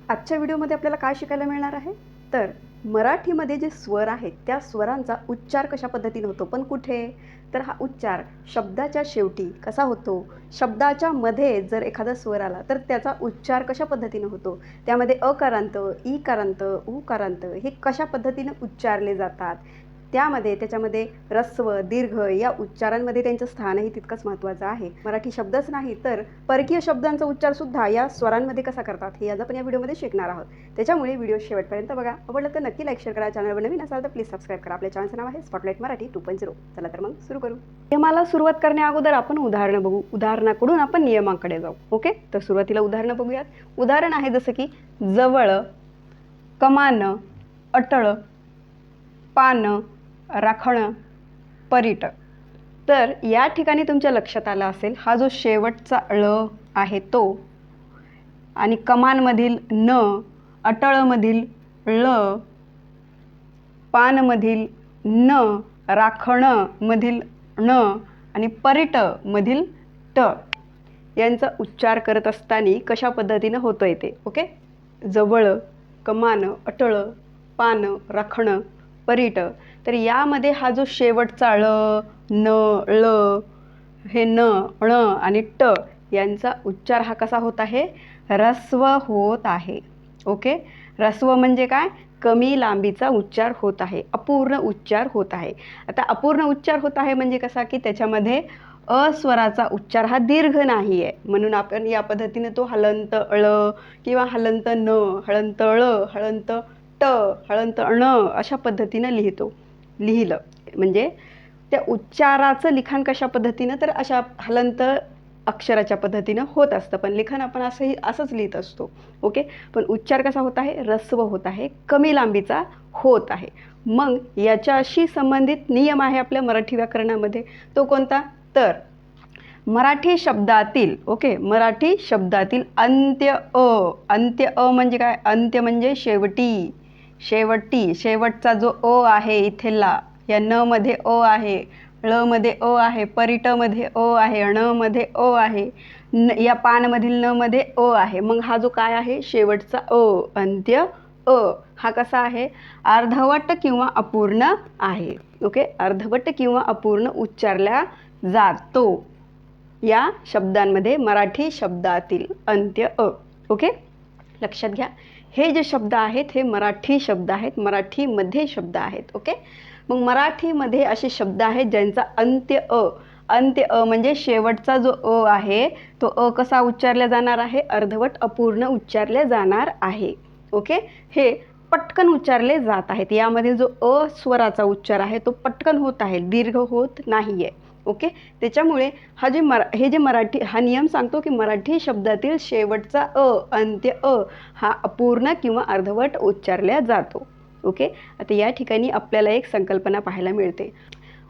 आजच्या व्हिडिओमध्ये आपल्याला काय शिकायला मिळणार आहे? तर मराठीमध्ये जे स्वर आहेत त्या स्वरांचा उच्चार कशा पद्धतीने होतो, पण कुठे? तर हा उच्चार शब्दाच्या शेवटी कसा होतो, शब्दाच्या मध्ये जर एखादा स्वर आला तर त्याचा उच्चार कशा पद्धतीने होतो, त्यामध्ये अकारांत, ईकारांत, उकारांत हे कशा पद्धतीने उच्चारले जातात, त्याच्यामध्ये ऱ्हस्व, दीर्घ या उच्चारांमध्ये त्यांचं स्थानही तितकंच महत्त्वाचं आहे. मराठी शब्दच नाही तर परकीय शब्दांचा उच्चारसुद्धा या स्वरांमध्ये कसा करतात हे आज आपण या व्हिडिओमध्ये शिकणार आहोत. त्याच्यामुळे व्हिडिओ शेवटपर्यंत बघा. आवडलं तर नक्की लाईक शेअर करा. चॅनलवर नवीन असाल तर प्लीज सबस्क्राईब करा. आपल्या चॅनलचं नाव आहे स्पॉटलाईट मराठी 2.0. चला तर मग सुरू करू. नियमाला सुरुवात करण्याअगोदर आपण उदाहरणं बघू. उदाहरणाकडून आपण नियमांकडे जाऊ. ओके, तर सुरुवातीला उदाहरणं बघूयात. उदाहरण आहे जसं की जवळ, कमान, अटळ, पान, राखण, परीट. तर या ठिकाणी तुमच्या लक्षात आलं असेल, हा जो शेवटचा ळ आहे तो, आणि कमानमधील न, अटळमधील ळ, पानमधील न, राखणमधील न आणि परीटमधील ट यांचा उच्चार करत असताना कशा पद्धतीनं होतोय ते. ओके, जवळ, कमान, अटळ, पान, राखण, परीट. तर यामध्ये हा जो शेवटचा ळ, न, ळ, हे न, ण आणि ट यांचा उच्चार हा कसा होत आहे? ऱ्हस्व होत आहे. ओके, ऱ्हस्व म्हणजे काय? कमी लांबीचा उच्चार होत आहे, अपूर्ण उच्चार होत आहे. आता अपूर्ण उच्चार होत आहे म्हणजे कसा की त्याच्यामध्ये अस्वराचा उच्चार हा दीर्घ नाही आहे, म्हणून आपण या पद्धतीने तो हलंत ळ किंवा हलंत न, हलंत ळ, हलंत ट, हलंत ण अशा पद्धतीनं लिहिलं म्हणजे त्या उच्चाराचं लिखाण कशा पद्धतीनं, तर अशा हलंत अक्षराच्या पद्धतीनं होत असतं, पण लिखाण आपण असंच लिहित असतो. ओके, पण उच्चार कसा होत आहे? ऱ्हस्व होत आहे, कमी लांबीचा होत आहे. मग याच्याशी संबंधित नियम आहे आपल्या मराठी व्याकरणामध्ये. तो कोणता? तर मराठी शब्दातील, ओके, मराठी शब्दातील अंत्य अ म्हणजे काय? अंत्य म्हणजे शेवटी, शेवटचा जो अ आहे इथेला, या न मध्ये अ आहे, ळ मध्ये अ आहे, परीटमध्ये अ आहे, ण मध्ये अ आहे, या पानमधील न मध्ये अ आहे. मग हा जो काय आहे? शेवटचा अ, अंत्य अ हा कसा आहे? अर्धवट किंवा अपूर्ण आहे. ओके, अर्धवट किंवा अपूर्ण उच्चारला जातो या शब्दांमध्ये, मराठी शब्दातील अंत्य अ. ओके, लक्षात घ्या, हे जे शब्द आहेत हे मराठी शब्द आहेत, मराठीमध्ये शब्द आहेत. ओके, मग मराठीमध्ये असे शब्द आहेत ज्यांचा अंत्य अ म्हणजे शेवटचा जो अ आहे तो अ कसा उच्चारला जाणार आहे? अर्धवट अपूर्ण उच्चारले जाणार आहे. ओके, हे पटकन उच्चारले जात आहेत. यामध्ये जो अ स्वराचा उच्चार आहे तो पटकन होत आहे, दीर्घ होत नाहीये. ओके, त्याच्यामुळे हे जे मराठी हा नियम सांगतो की मराठी शब्दातील शेवटचा अंत्य अ हा अपूर्ण किंवा अर्धवट उच्चारला जातो. ओके, आता या ठिकाणी आपल्याला एक संकल्पना पाहायला मिळते.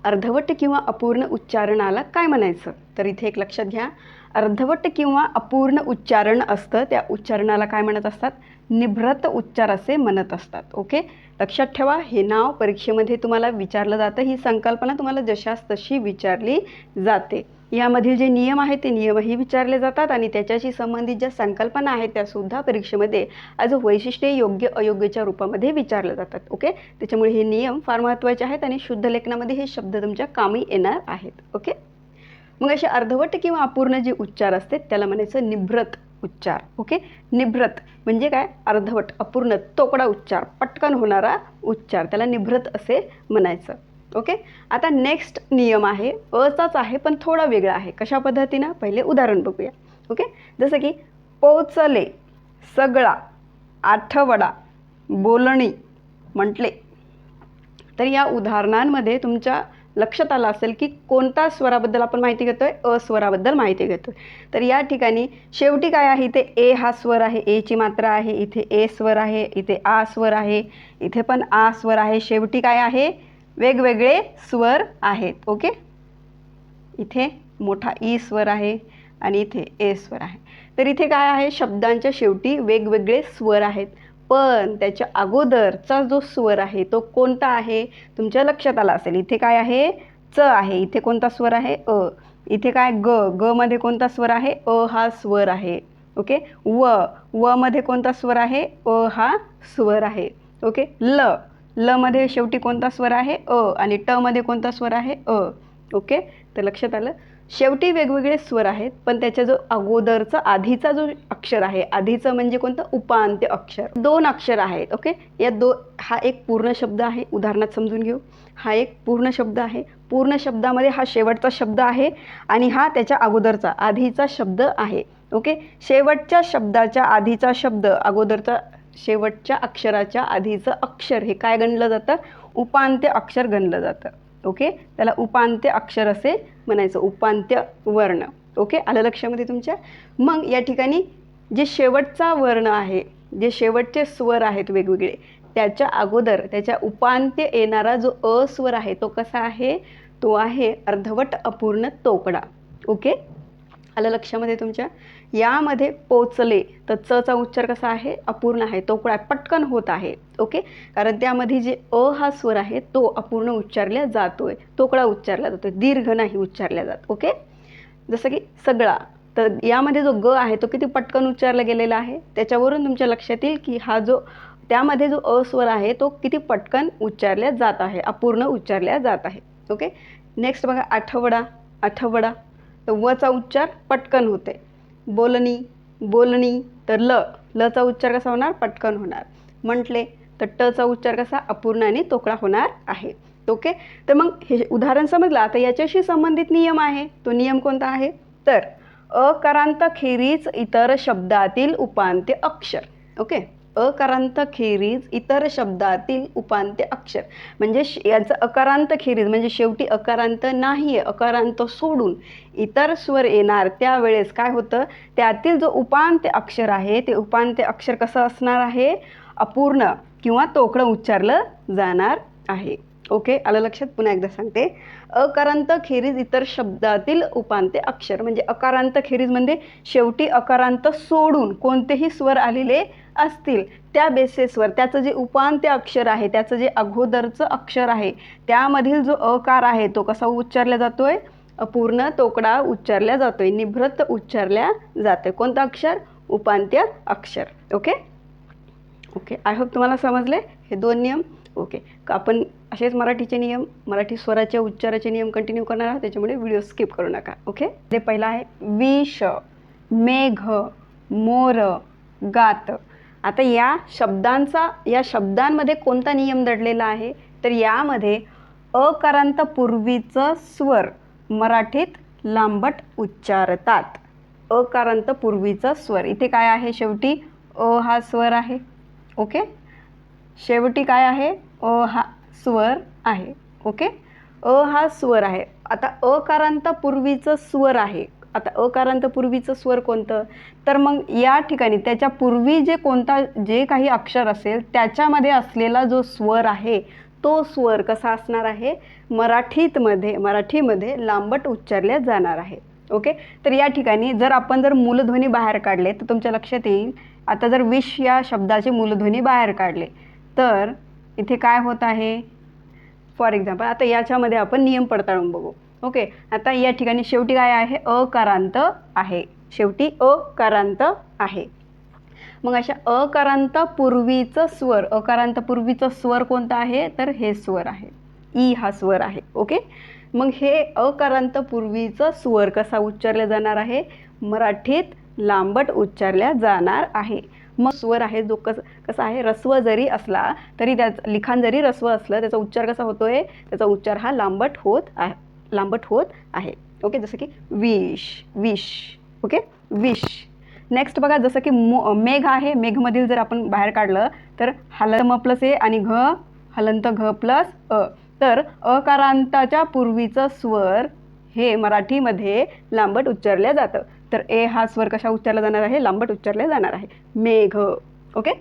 अर्धवट किंवा अपूर्ण उच्चारणाला काय म्हणायचं? तर इथे एक लक्षात घ्या, अर्धवट किंवा अपूर्ण उच्चारण असतं त्या उच्चारणाला काय म्हणत असतात? निभृत उच्चार असे म्हणत असतात. ओके, लक्षात ठेवा, हे नाव परीक्षेमध्ये तुम्हाला विचारलं जातं, ही संकल्पना तुम्हाला जशास तशी विचारली जाते. यामधील जे नियम आहेत ते नियमही विचारले जातात आणि त्याच्याशी संबंधित ज्या संकल्पना आहेत त्यासुद्धा परीक्षेमध्ये ॲज अ वैशिष्ट्ये योग्य अयोग्यच्या रूपामध्ये विचारले जातात. ओके, त्याच्यामुळे हे नियम फार महत्त्वाचे आहेत आणि शुद्ध लेखनामध्ये हे शब्द तुमच्या कामी येणार आहेत. ओके, मग असे अर्धवट किंवा अपूर्ण जे उच्चार असते त्याला म्हणायचं निभृत उच्चार. ओके, निभृत म्हणजे काय? अर्धवट, अपूर्ण, तोकडा उच्चार, पटकन होणारा उच्चार, त्याला निभृत असे म्हणायचं. ओके, आता नेक्स्ट नियम आहे, अचाच आहे पण थोडा वेगळा आहे. कशा पद्धतीनं? पहिले उदाहरण बघूया. ओके, जसं की पोचले, सगळा, आठवडा, बोलणी, म्हटले. तर या उदाहरणांमध्ये तुमच्या लक्षात आलं असेल की कोणत्या स्वराबद्दल आपण माहिती घेतोय? अस्वराबद्दल माहिती घेतोय. तर या ठिकाणी शेवटी काय आहे? इथे ए हा स्वर आहे, एची मात्रा आहे, इथे ए स्वर आहे, इथे आ स्वर आहे, इथे पण आ स्वर आहे. शेवटी काय आहे? वेगवेगळे स्वर आहेत. ओके, इथे मोठा ई स्वर आहे आणि इथे ए स्वर आहे. तर इथे काय आहे? शब्दांच्या शेवटी वेगवेगळे स्वर आहेत, पण त्याच्या अगोदरचा जो स्वर आहे तो कोणता आहे? तुमच्या लक्षात आला असेल, इथे काय आहे? च आहे. इथे कोणता स्वर आहे? अ. इथे काय? ग. ग मध्ये कोणता स्वर आहे? अ हा स्वर आहे. ओके. व मध्ये कोणता स्वर आहे? अ हा स्वर आहे. ओके. ल मध्ये शेवटी कोणता स्वर आहे? अ. आणि ट मध्ये कोणता स्वर आहे? अ. ओके. तर लक्षात आलं. शेवटी वेगवेगळे स्वर आहेत, पण त्याच्या जो अगोदरचा आधीचा जो अक्षर आहे, आधीचं म्हणजे कोणतं? उपांत्य अक्षर. 2 अक्षर आहेत. ओके. या हा एक पूर्ण शब्द आहे. उदाहरणात समजून घेऊ. हा एक पूर्ण शब्द आहे. पूर्ण शब्दामध्ये हा शेवटचा शब्द आहे आणि हा त्याच्या अगोदरचा आधीचा शब्द आहे. ओके. शेवटच्या शब्दाच्या आधीचा शब्द, अगोदरचा शेवटच्या अक्षराच्या आधीचं अक्षर हे काय गणलं जातं? उपांत्य अक्षर गणलं जातं. ओके. त्याला उपांत्य अक्षर असे म्हणायचं, उपांत्य वर्ण. ओके. आलं लक्षामध्ये तुमच्या? मग या ठिकाणी जे शेवटचा वर्ण आहे, जे शेवटचे स्वर आहेत वेगवेगळे, त्याच्या अगोदर त्याच्या उपांत्य येणारा जो अ स्वर आहे तो कसा आहे? तो आहे अर्धवट अपूर्ण तोकडा. ओके. आलं लक्षामध्ये तुमच्या? यामध्ये पोचले तर च चा उच्चार कसा आहे? अपूर्ण आहे, तोकडा पटकन होत आहे. ओके. कारण त्यामध्ये जे अ हा स्वर आहे तो अपूर्ण उच्चारला जातोय, तोकडा उच्चारला जातोय, दीर्घ नाही उच्चारला जात. ओके. जसं की सगळा, तर यामध्ये जो ग आहे तो किती पटकन उच्चारला गेलेला आहे. त्याच्यावरून तुमच्या लक्षात येईल की हा जो त्यामध्ये जो अ स्वर आहे तो किती पटकन उच्चारल्या जात आहे, अपूर्ण उच्चारल्या जात आहे. ओके. नेक्स्ट बघा, आठवडा. तर व चा उच्चार पटकन होते. बोलणी. तर ल चा उच्चार कसा होणार? पटकन होणार. म्हटले तर ट चा उच्चार कसा? अपूर्ण आणि तोकडा होणार आहे. ओके. तर मग हे उदाहरण समजलं. आता याच्याशी संबंधित नियम आहे. तो नियम कोणता आहे? तर अकारांताखेरीज इतर शब्दातील उपांत्य अक्षर. ओके. अकारांताखेरीज इतर शब्दातील उपांत्य अक्षर म्हणजे याचं अकारांताखेरीज म्हणजे शेवटी अकारांत नाही आहे, अकारांत सोडून इतर स्वर येणार त्यावेळेस काय होतं? त्यातील जो उपांत्य अक्षर आहे ते उपांत्य अक्षर कसं असणार आहे? अपूर्ण किंवा तोकडं उच्चारलं जाणार आहे. ओके. आलं लक्षात? पुन्हा एकदा सांगते. अकारांत खेरीज इतर शब्दातील उपांत्य अक्षर म्हणजे अकारांत खेरीज म्हणजे शेवटी अकारांत सोडून कोणतेही स्वर आलेले असतील त्या बेसिसवर त्याचं जे उपांत्य अक्षर आहे, त्याचं जे अगोदरचं अक्षर आहे, त्यामधील जो अकार आहे तो कसा उच्चारला जातोय? अपूर्ण तोकडा उच्चारला जातोय, निभृत उच्चारल्या जातोय. कोणतं अक्षर? उपांत्य अक्षर. ओके. ओके. आय होप तुम्हाला समजले हे 2 नियम. ओके. आपण असेच मराठीचे नियम, मराठी स्वराच्या उच्चाराचे नियम कंटिन्यू करणार आहोत, त्याच्यामुळे व्हिडिओ स्किप करू नका. ओके. ते पहिला आहे विष, मेघ, मोर, गात. आता या शब्दांमध्ये कोणता नियम दडलेला आहे? तर यामध्ये अकारांत पूर्वीचं स्वर मराठीत लांबट उच्चारतात. अकारांत पूर्वीचं स्वर इथे काय आहे? शेवटी अ हा स्वर आहे. ओके. शेवटी काय आहे? अ हा स्वर आहे. ओके. अ हा स्वर आहे. आता अकारांत पूर्वीचं स्वर आहे. आता अकारांत पूर्वीचं स्वर कोणतं? तर मग या ठिकाणी त्याच्या पूर्वी जे काही अक्षर असेल त्याच्यामध्ये असलेला जो स्वर आहे तो स्वर कसा असणार आहे? मराठीमध्ये लांबट उच्चारल्या जाणार आहे. ओके. तर या ठिकाणी आपण मूलध्वनी बाहेर काढले तर तुमच्या लक्षात येईल. आता जर विष या शब्दाचे मूलध्वनी बाहेर काढले तर इथे काय होत आहे? फॉर एक्झाम्पल आता याच्यामध्ये आपण नियम पडताळून बघू. ओके. आता या ठिकाणी शेवटी काय आहे? अकारांत आहे. शेवटी अकारांत आहे. मग अशा अकारांत पूर्वीचं स्वर कोणतं आहे? तर हे स्वर आहे. ई हा स्वर आहे. ओके. मग हे अकारांत पूर्वीचं स्वर कसा उच्चारला जाणार आहे? मराठीत लांबट उच्चारल्या जाणार आहे. मग स्वर आहे जो कसा आहे? रस्व जरी असला तरी त्याचं लिखाण जरी रस्व असलं त्याचा उच्चार कसा होतोय? त्याचा उच्चार हा लांबट होत आहे. ओके. जसं की विष. ओके. विष. नेक्स्ट बघा, जसं की मेघ आहे. मेघमधील जर आपण बाहेर काढलं तर हलंत म प्लस ए आणि हलंत घ प्लस अ. तर अकारांताच्या पूर्वीचं स्वर हे मराठीमध्ये लांबट उच्चारलं जातं. तर ए हा स्वर कशा उच्चारला जाणार आहे? लांबट उच्चारला जाणार आहे. मेघ. ओके.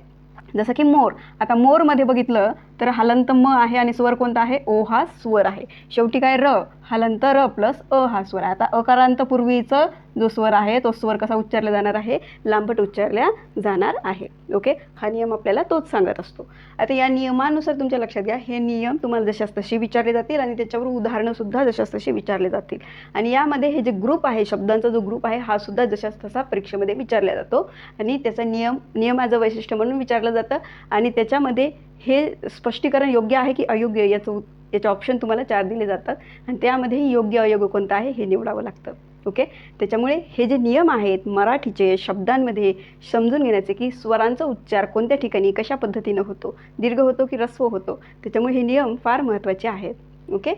जसं की मोर. आता मोरमध्ये बघितलं तर हलंत म आहे आणि स्वर कोणता आहे? ओ हा स्वर आहे. शेवटी काय? र. हलंत र प्लस अ हा स्वर आहे. आता अकारांत पूर्वीचं जो स्वर आहे तो स्वर कसा उच्चारला जाणार आहे, लांबट उच्चारला जाणार आहे. ओके, हा नियम आपल्याला तोच सांगत असतो. आता या नियमानुसार तुमच्या लक्षात घ्या, हे नियम तुम्हाला जशास तशी विचारले जातील आणि त्याच्यावर उदाहरणंसुद्धा जशास तशी विचारले जातील. आणि यामध्ये हे जे ग्रुप आहे, शब्दांचा जो ग्रुप आहे हा सुद्धा जशास तसा परीक्षेमध्ये विचारला जातो आणि त्याचा नियमाचं वैशिष्ट्य म्हणून विचारलं जातं. आणि त्याच्यामध्ये हे स्पष्टीकरण योग्य आहे की अयोग्य याचे ऑप्शन तुम्हाला 4 दिले जातात आणि त्यामध्ये योग्य अयोग्य कोणतं आहे हे निवडावं लागतं. ओके, त्याच्यामुळे हे जे नियम आहेत मराठीचे शब्दांमध्ये समजून घेण्याचे की स्वरांचा उच्चार कोणत्या ठिकाणी कशा पद्धतीनं होतो, दीर्घ होतो की ऱ्हस्व होतो, त्याच्यामुळे हे नियम फार महत्त्वाचे आहेत. ओके,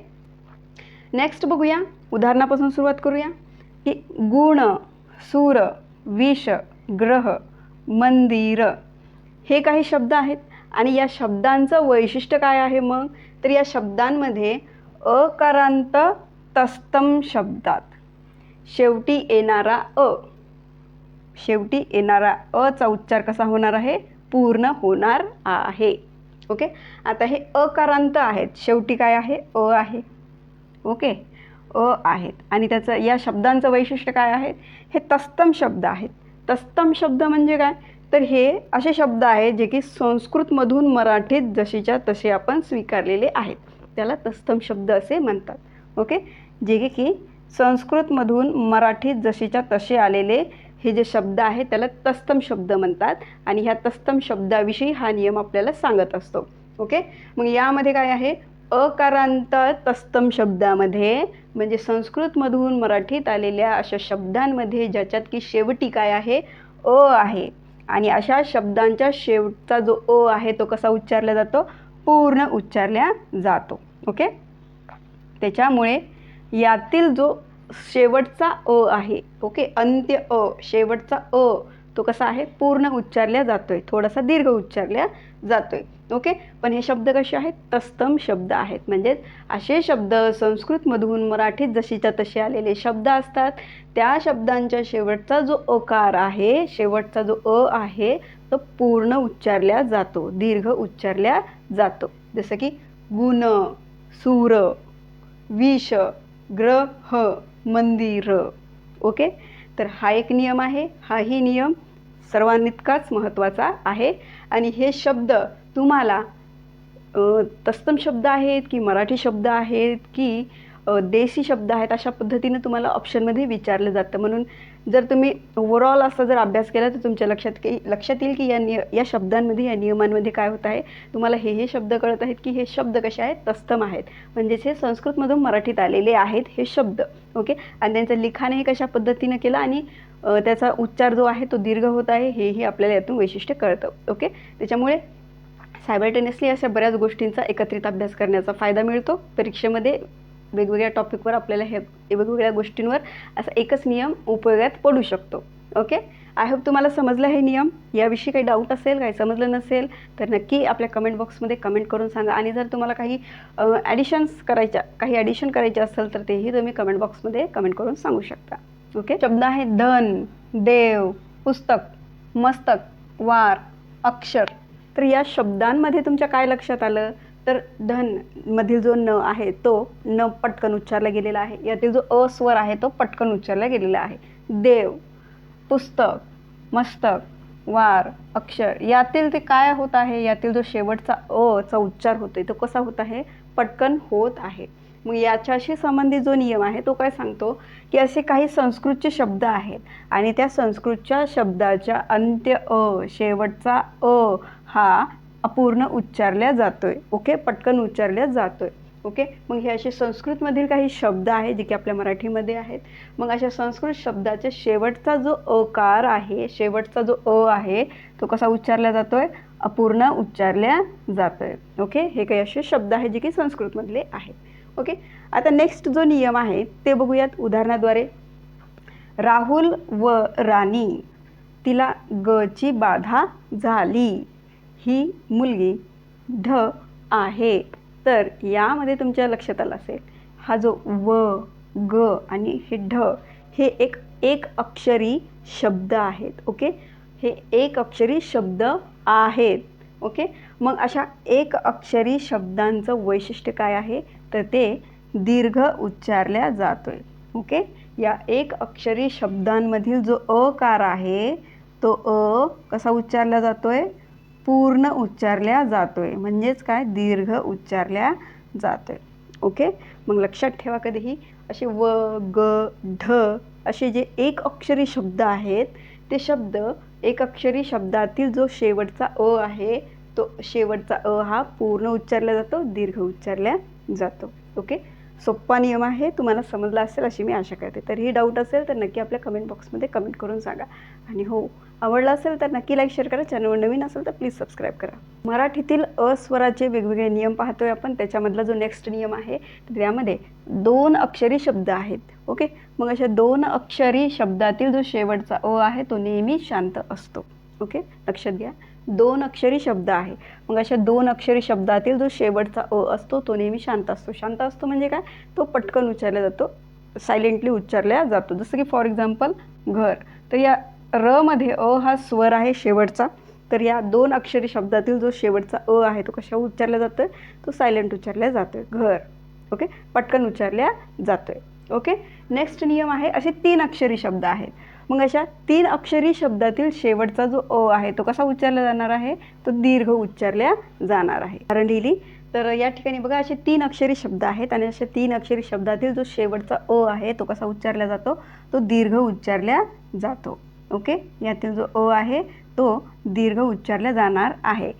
नेक्स्ट बघूया, उदाहरणापासून सुरुवात करूया की गुण, सूर, विष, ग्रह, मंदिर हे काही शब्द आहेत आणि या शब्दांचं वैशिष्ट्य काय आहे मग, तर या शब्दांमध्ये अकारांत तस्तम शब्दात शेवटी येणारा अचा उच्चार कसा होणार आहे, पूर्ण होणार आहे. ओके, आता हे अकारांत आहेत, शेवटी काय आहे, आहे. ओके, आहेत आणि त्याचं या शब्दांचं वैशिष्ट्य काय आहे, हे तस्तम शब्द आहेत. तस्तम शब्द म्हणजे काय, तर हे असे शब्द आहेत जे की संस्कृतमधून मराठीत जशीच्या तसे आपण स्वीकारलेले आहेत, त्याला तस्तम शब्द असे म्हणतात. ओके, जे की संस्कृतमधून मराठीत जशीच्या तसे आलेले हे जे शब्द आहेत त्याला तस्तम शब्द म्हणतात आणि ह्या तस्तम शब्दाविषयी हा नियम आपल्याला सांगत असतो. ओके, मग यामध्ये काय आहे, अकारांत तस्तम शब्दामध्ये म्हणजे संस्कृतमधून मराठीत आलेल्या अशा शब्दांमध्ये ज्याच्यात की शेवटी काय आहे, आहे आणि अशा शब्दांच्या शेवटचा जो आहे तो कसा उच्चारला जातो, पूर्ण उच्चारला जातो. ओके, त्याच्यामुळे यातील जो शेवटचा आहे, ओके, अंत्य शेवटचा तो कसा आहे, पूर्ण उच्चारला जातोय, थोडासा दीर्घ उच्चारला जातोय. ओके, पण हे शब्द कसे आहेत, तस्तम शब्द आहेत. म्हणजे असे शब्द संस्कृतमधून मराठीत जशीच्या तसे आलेले शब्द असतात, त्या शब्दांच्या शेवटचा जो अकार आहे, शेवटचा जो आहे तो पूर्ण उच्चारला जातो, दीर्घ उच्चारला जातो. जसं की गुण, सूर, विष, ग्रह, मंदिर. ओके, तर हा एक नियम आहे, हाही नियम सर्वांनितकाच महत्त्वाचा आहे. आणि हे शब्द तुम्हाला तस्तम शब्द आहेत की मराठी शब्द आहेत की देशी शब्द आहेत अशा पद्धतीने तुम्हाला ऑप्शनमध्ये विचारलं जातं. म्हणून जर तुम्ही ओव्हरऑल असा जर अभ्यास केला तर तुमच्या लक्षात येईल की या शब्दांमध्ये, या नियमांमध्ये काय होत आहे, तुम्हाला हे शब्द कळत आहेत की हे शब्द कसे आहेत, तस्तम आहेत, म्हणजेच हे संस्कृतमधून मराठीत आलेले आहेत हे शब्द. ओके, आणि त्यांचं लिखाणही कशा पद्धतीनं केलं आणि त्याचा उच्चार जो आहे तो दीर्घ होत आहे हेही आपल्याला यातून वैशिष्ट्य कळतं. ओके, त्याच्यामुळे सायमल्टेनियसली अशा बऱ्याच गोष्टींचा एकत्रित अभ्यास करण्याचा फायदा मिळतो. परीक्षेमध्ये वेगवेगळ्या टॉपिकवर आपल्याला हे वेगवेगळ्या गोष्टींवर असा एकच नियम उपयोगात पडू शकतो. ओके, आय होप तुम्हाला समजलं हे नियम. याविषयी काही डाऊट असेल, काही समजलं नसेल तर नक्की आपल्या कमेंट बॉक्समध्ये कमेंट करून सांगा. आणि जर तुम्हाला काही ॲडिशन करायचे असेल तर तेही तुम्ही कमेंट बॉक्समध्ये कमेंट करून सांगू शकता. ओके, शब्द आहे धन, देव, पुस्तक, मस्तक, वार, अक्षर. तर या शब्दांमध्ये तुमच्या काय लक्षात आलं, तर धन मधील जो न आहे तो न पटकन उच्चारला गेलेला आहे, यातील जो अस्वर आहे तो पटकन उच्चारला गेलेला आहे. देव, पुस्तक, मस्तक, वार, अक्षर यातील ते काय होत आहे, यातील जो शेवटचा चा उच्चार होतोय तो कसा होत आहे, पटकन होत आहे. मग याच्याशी संबंधित जो नियम आहे तो काय सांगतो की असे काही संस्कृतचे शब्द आहेत आणि त्या संस्कृतच्या शब्दाच्या अंत्य शेवटचा हा अपूर्ण उच्चारल्या जातोय. ओके, पटकन उच्चारल्या जातोय. ओके, मग हे असे संस्कृतमधील काही शब्द आहेत जे की आपल्या मराठीमध्ये आहेत. मग अशा संस्कृत शब्दाच्या शेवटचा जो अकार आहे, शेवटचा जो आहे तो कसा उच्चारला जातोय, अपूर्ण उच्चारल्या जातोय. ओके, हे काही असे शब्द आहेत जे की संस्कृतमधले आहेत. ओके, आता नेक्स्ट जो नियम आहे ते बघूयात उदाहरणाद्वारे. राहुल व राणी, तिला गची बाधा झाली, ही मुलगी ढ आहे. तर यामध्ये तुमच्या लक्षात आलं असेल हा जो व, ग आणि हे ढ हे एक अक्षरी शब्द आहेत. ओके, हे एक अक्षरी शब्द आहेत. ओके, मग अशा एक अक्षरी शब्दांचं वैशिष्ट्य काय आहे, तर ते दीर्घ उच्चारल्या जातोय. ओके, या एक अक्षरी शब्दांमधील जो अकार आहे तो कसा उच्चारला जातोय, पूर्ण उच्चारल्या जातोय, म्हणजेच काय, दीर्घ उच्चारल्या जातोय. ओके, मग लक्षात ठेवा कधीही असे व ग ढ असे जे एक अक्षरी शब्द आहेत ते शब्द एक अक्षरी शब्दातील जो शेवटचा आहे तो शेवटचा हा पूर्ण उच्चारला जातो, दीर्घ उच्चारल्या जातो. ओके, सोप्पा नियम आहे, तुम्हाला समजला असेल अशी मी आशा करते. तर ही डाऊट असेल तर नक्की आपल्या कमेंट बॉक्समध्ये कमेंट करून सांगा. आणि हो, आवडला असेल तर नक्की लाईक शेअर करा. चॅनलवर नवीन असेल तर प्लीज सबस्क्राईब करा. मराठीतील अस्वराचे वेगवेगळे नियम पाहतोय आपण. त्याच्यामधला जो नेक्स्ट नियम आहे त्यामध्ये 2 अक्षरी शब्द आहेत. ओके, मग अशा 2 अक्षरी शब्दातील जो शेवटचा आहे तो नेहमी शांत असतो. ओके, लक्षात घ्या, 2 अक्षरी शब्द आहे. मग अशा 2 अक्षरी शब्दातील जो शेवटचा असतो तो नेहमी शांत असतो. शांत असतो म्हणजे काय, तो पटकन उच्चारला जातो, सायलेंटली उच्चारला जातो. जसं की फॉर एक्झाम्पल घर. तर या र मध्ये हा स्वर आहे शेवटचा. तर या 2 अक्षरी शब्दातील जो शेवटचा आहे तो कशा उच्चारला जातोय, तो सायलेंट उच्चारला जातोय, घर. ओके, पटकन उच्चारल्या जातोय. ओके, नेक्स्ट नियम आहे असे 3 अक्षरी शब्द आहेत. मग अशा 3 अक्षरी शब्दातील शेवटचा जो आहे तो कसा उच्चारला जाणार आहे, तो दीर्घ उच्चारल्या जाणार आहे. कारण लिहिली तर या ठिकाणी बघा असे 3 अक्षरी शब्द आहेत आणि अशा 3 अक्षरी शब्दातील जो शेवटचा आहे तो कसा उच्चारला जातो, तो दीर्घ उच्चारल्या जातो. ओके, यातील जो आहे तो दीर्घ उच्चारला जाणार आहे.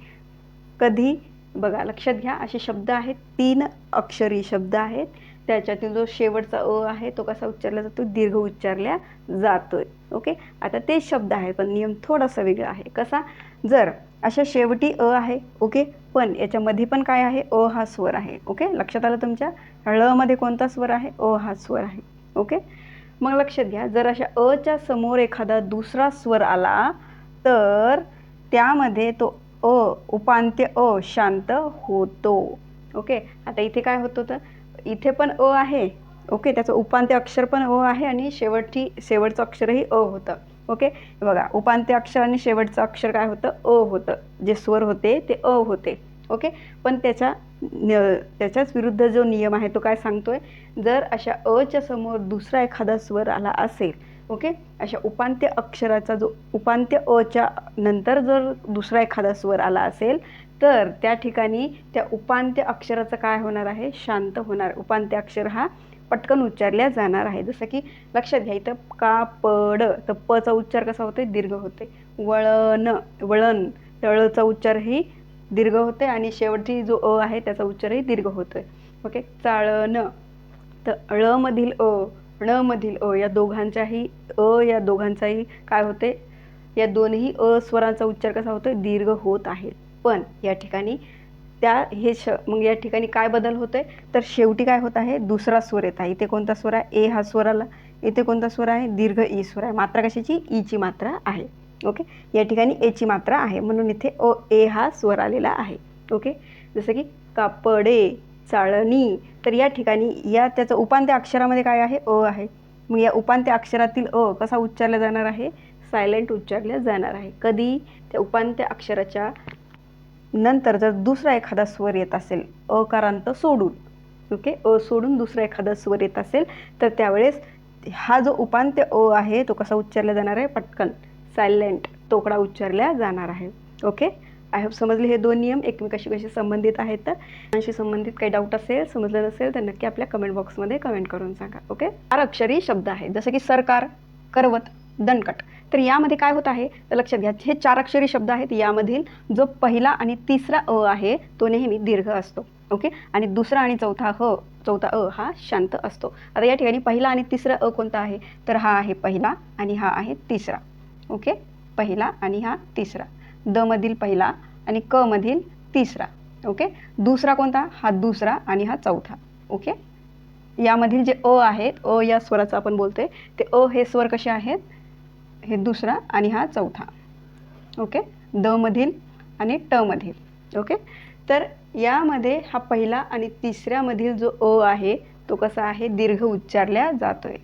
कधी बघा लक्षात घ्या, असे शब्द आहेत 3 अक्षरी शब्द आहेत, त्याच्यातील जो शेवटचा आहे तो कसा उच्चारला जातो, दीर्घ उच्चारल्या जातोय. ओके, आता तेच शब्द आहे पण नियम थोडासा वेगळा आहे. कसा, जर अशा शेवटी आहे, ओके, पण याच्यामध्ये पण काय आहे, हा स्वर आहे. ओके, लक्षात आलं तुमच्या, ळ मध्ये कोणता स्वर आहे, हा स्वर आहे. ओके, मग लक्षात घ्या, जर अशा च्या समोर एखादा दुसरा स्वर आला तर त्यामध्ये तो उपांत्य शांत होतो. ओके, आता इथे काय होतं, तर इथे पण आहे. ओके, त्याचं उपांत्य अक्षर पण आहे आणि शेवटचं अक्षरही होतं. ओके, बघा, उपांत्य अक्षर आणि शेवटचं अक्षर काय होतं, होतं. जे स्वर होते ते होते. ओके, पण त्याच्याच विरुद्ध जो नियम आहे तो काय सांगतोय, जर अशा च्या समोर दुसरा एखादा स्वर आला असेल, ओके, अशा उपांत्य अक्षराचा जो उपांत्य च्या नंतर जर दुसरा एखादा स्वर आला असेल तर त्या ठिकाणी त्या उपांत्य अक्षराचं काय होणार आहे, शांत होणार. उपांत्य अक्षर हा पटकन उच्चारल्या जाणार आहे. जसं की लक्षात घ्या, इथं कापड, तर पचा उच्चार कसा होतोय, दीर्घ होते. वळण, तळचा उच्चारही दीर्घ होते आणि शेवटची जो आहे त्याचा उच्चारही दीर्घ होतोय. ओके, चाळण, तर ळ मधील ण मधील या दोघांचाही काय होते, या दोन्ही स्वरांचा उच्चार कसा होतोय, दीर्घ होत आहे. पण या ठिकाणी मग या ठिकाणी काय बदल होतोय, तर शेवटी काय होत आहे, दुसरा स्वर येत आहे. इथे कोणता स्वर आहे, हा स्वर आला. इथे कोणता स्वर आहे, दीर्घ ई स्वर आहे. मात्रा कशाची, ईची मात्रा आहे. ओके, या ठिकाणी एची मात्रा आहे म्हणून इथे हा स्वर आलेला आहे. ओके, जसं की कापडे, चाळणी, तर या ठिकाणी त्याचं उपांत्य अक्षरामध्ये काय आहे, आहे. मग या उपांत्य अक्षरातील कसा उच्चारला जाणार आहे, सायलेंट उच्चारला जाणार आहे. कधी, त्या उपांत्य अक्षराच्या नंतर जर दुसरा एखादा स्वर येत असेल, अकारांत सोडून, ओके, सोडून दुसरा एखादा स्वर येत असेल तर त्यावेळेस हा जो उपांत्य आहे तो कसा उच्चारला जाणार आहे, पटकन सायलेंट तोकडा उच्चारला जाणार आहे. ओके, आय होप समजले हे 2 नियम एकमेकाशी कसे संबंधित आहेत. तर यांशी संबंधित काही डाऊट असेल, समजलं नसेल तर नक्की आपल्या कमेंट बॉक्समध्ये कमेंट करून सांगा. ओके, 4 अक्षरी शब्द आहेत जसं की सरकार, करवत, दणकट. तर यामध्ये काय होत आहे, तर लक्षात घ्या, हे 4 अक्षरी शब्द आहेत. यामधील जो पहिला आणि तिसरा आहे तो नेहमी दीर्घ असतो. ओके, आणि दुसरा आणि चौथा हा शांत असतो. आता या ठिकाणी पहिला आणि तिसरा कोणता आहे, तर हा आहे पहिला आणि हा आहे तिसरा. ओके, पहिला आणि हा तिसरा, द मधील पहिला आणि क मधील तिसरा. ओके, दुसरा कोणता, हा दुसरा आणि हा चौथा. ओके, यामधील जे आहेत, या स्वराचं आपण बोलतोय ते हे स्वर कसे आहेत, हे दुसरा आणि हा चौथा. ओके, द मधील आणि ट मधील. ओके, तर यामध्ये हा पहिला आणि तिसऱ्यामधील जो आहे तो कसा आहे, दीर्घ उच्चारल्या जातोय.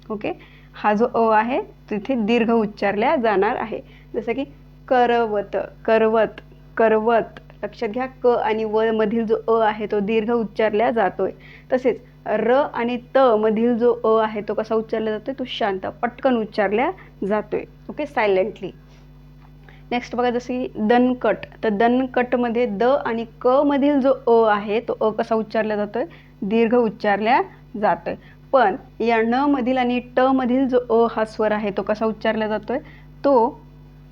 ओके, हा जो आहे तिथे दीर्घ उच्चारल्या जाणार आहे. जसं की करवत, करवत, करवत. लक्षात घ्या, क आणि व मधील जो आहे तो दीर्घ उच्चारल्या जातोय. तसेच र आणि त मधील जो अ आहे तो कसा उच्चारला जातोय, तो शांत पटकन उच्चारला जातोय. Okay, silently. नेक्स्ट बघा, जसे की दणकट. तर दणकटमध्ये द आणि क मधील जो अ आहे तो अ कसा उच्चारला जातोय, दीर्घ उच्चारला जातोय. पण या न मधील आणि ट मधील जो अ हा स्वर आहे तो कसा उच्चारला जातोय, तो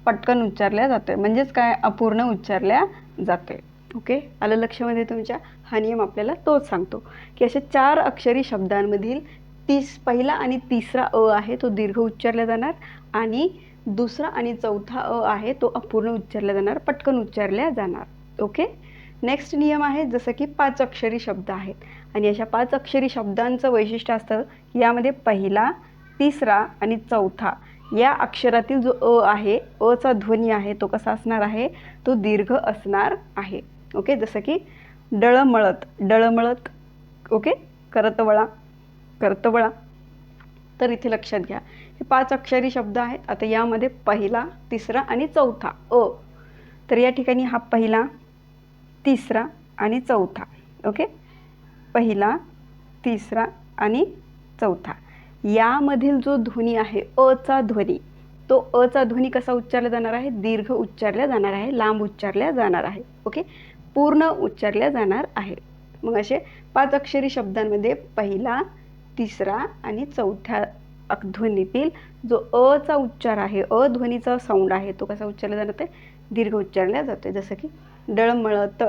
पटकन उच्चारला जातोय, म्हणजेच काय, अपूर्ण उच्चारला जातोय. ओके, आलं लक्षामध्ये तुमच्या. हा नियम आपल्याला तोच सांगतो की अशा 4 अक्षरी शब्दांमधील पहिला आणि तिसरा अ आहे तो दीर्घ उच्चारला जाणार आणि दुसरा आणि चौथा अ आहे तो अपूर्ण उच्चारला जाणार, पटकन उच्चारल्या जाणार. ओके, नेक्स्ट नियम आहे जसं की 5 अक्षरी शब्द आहेत आणि अशा 5 अक्षरी शब्दांचं वैशिष्ट्य असतं की यामध्ये पहिला, तिसरा आणि चौथा या अक्षरातील जो अ आहे, अ चा ध्वनी आहे तो कसा असणार आहे, तो दीर्घ असणार आहे. ओके, जसं की डळमळत, डळमळत. ओके, करतवळा, करतवळा. तर इथे लक्षात घ्या, हे 5 अक्षरी शब्द आहेत. आता यामध्ये पहिला, तिसरा आणि चौथा अ. तर या ठिकाणी हा पहिला, तिसरा आणि चौथा. ओके, पहिला, तिसरा आणि चौथा यामधील जो ध्वनी आहे अ चा ध्वनी, तो अ चा ध्वनी कसा उच्चारला जाणार आहे, दीर्घ उच्चारला जाणार आहे, लांब उच्चारला जाणार आहे. ओके, पूर्ण उच्चारल्या जाणार आहे. मग असे 5 अक्षरी शब्दांमध्ये पहिला, तिसरा आणि चौथ्या ध्वनीतील जो अ चा उच्चार आहे, अ ध्वनीचा साऊंड आहे तो कसा उच्चारला जाणार आहे, दीर्घ उच्चारला जातोय. जसं की डळमळत,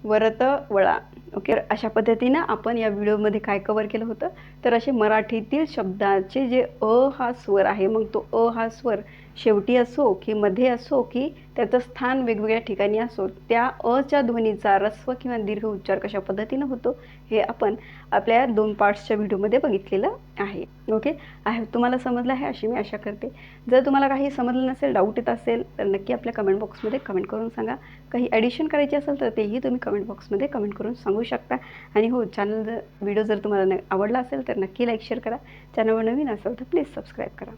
वरत वळा. ओके, अशा पद्धतीनं आपण या व्हिडिओमध्ये काय कव्हर केलं होतं, तर असे मराठीतील शब्दाचे जे अ हा स्वर आहे, मग तो अ हा स्वर शेवटी असो की मध्ये असो की त्याचं स्थान वेगवेगळ्या ठिकाणी असो, त्या अ च्या ध्वनीचा ऱ्हस्व किंवा दीर्घ उच्चार कशा पद्धतीनं होतो हे आपण आपल्या 2 पार्ट्सच्या व्हिडिओमध्ये बघितलेलं आहे. ओके, आहे तुम्हाला समजलं आहे अशी मी आशा करते. जर तुम्हाला काही समजलं नसेल, डाऊट येत असेल तर नक्की आपल्या कमेंट बॉक्समध्ये कमेंट करून सांगा. काही ॲडिशन करायची असेल तर तेही तुम्ही कमेंट बॉक्समध्ये कमेंट करून सांगू शकता. आणि हो, व्हिडिओ जर तुम्हाला आवडला असेल तर नक्की लाईक शेअर करा. चॅनलवर नवीन असेल तर प्लीज सबस्क्राईब करा.